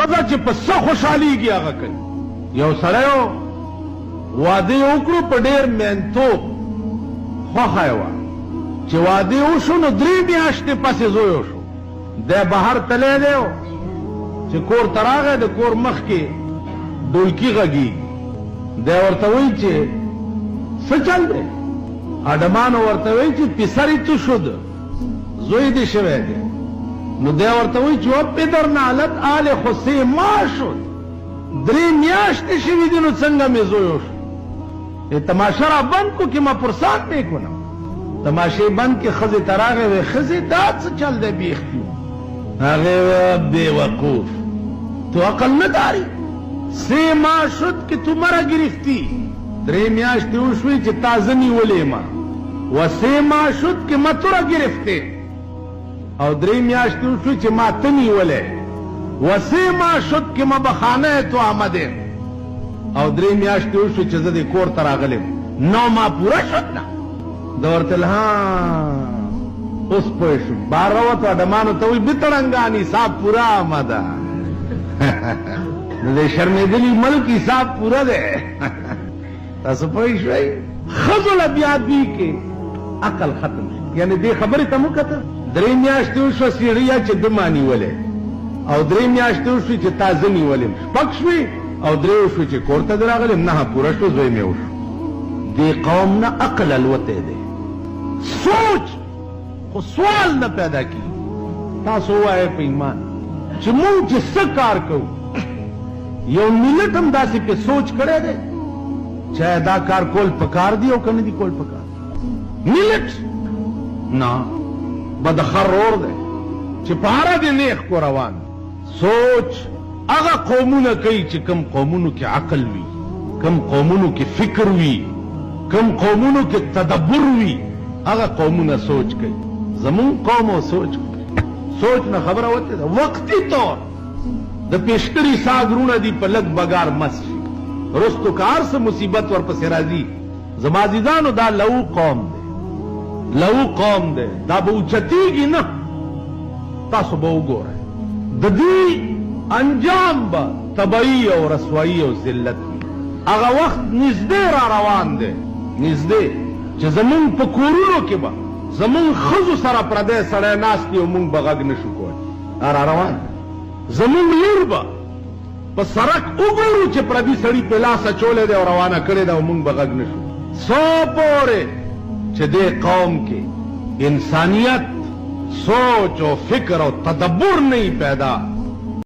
خزه چې په څه خوشحالېږي هغه کوي. یو سړی واده یې وکړو په ډېر مینتوب خوښه یې وه چې واده یې وشو نو 3 میاشتې پسې زوی وشو. دی بهر تلی دی چې کور ته راغی د کور مخکې ډولکي غږېږي. دی ورته وایي چې څه چل دی؟ اډمانو ورته وایي چې پسر تو شد زوی دې شوی دی. نو دی ورته وایي چې و پدر نالت آل خو ما شد 3 میاشتې شوي دي نو څنګه مې زوی وشو؟ تماشا را بند کو کہ میں پرسان نہیں کنم. تماشے بند کے خزے تراغے وے خزے داد سے چل دے بیختی آگے وے بے وقوف تو عقل نہ داری 3 ماہ شد کہ تو مرا گرفتی 3 میاشتی اوشوی چی تازنی ولی ما و 3 ماہ شد کہ ما تورا گرفتے او 3 میاشتی اوشوی چی ما تنی ولی و 3 ماہ شد کہ ما بخانه تو آمده او 3 میاشتې وشو چې زه دې کور ته راغلم 9 ماه پوره شد نه. ده ورته ویل ها اوس پوه شو. بهر راووتو اډمانو ته وایي بتړنګان حساب پوره آمده د دې شرمېدلي ملک حساب پوره دی. تاسو پوه شوئ ښځو له بیا دوی کې عقل ختم شو. یعنې دې خبرې ته مو کتل 3 میاشتې وشوه سیړیا چې ده ما نیولی او 3 میاشتې وشوې چې تا زه نیولم 6 شوې او 3 وشو چې کور ته راغلم 9 پوره شو زوی مې وشو. دې قوم نه عقل الوتی دی سوچ خو سوال نه پیدا کیږي. تاسو ووایئ په ایمان چې مونږ چې څه کار کوو یو ملت هم داسې پې سوچ کړی دی چې دا کار کول پکار دی او که نه دي کول پکار ملت نه بدخر رور دی چې په هره دې نیخ کو روان سوچ اغا قومونه کوي چې کم قومونو کې عقل وي کم قومونو کې فکر وي کم قومونو کې تدبر وي اغا قومونه سوچ کوي. زمون قوم او سوچ نه خبره وته ده وقتی طور د پیشکړي ساګرونه دي په لګ بګار مس رستو کار سے مصیبت ورپسې راځي. زما عزیزانو دا لو قوم دی دا به اوچتېږي نه. تاسو به وګورئ د دې انجام با تبعی او رسوائی او ذلت وي. هغه وخت نږدې را روان دی نږدې چې زمونږ په کورونو کې به زمونږ ښځو سره پردی سړی ناست دی او مونږ به غږ نشو کولی. را روان زمونږ لور به په سړک وګورو چې پردي سړي په لاس اچولی دی او روانه کړې ده او مونږ به غږ نشو. څو پورې چې دې قوم کې انسانیت سوچ او فکر او تدبر نه پیدا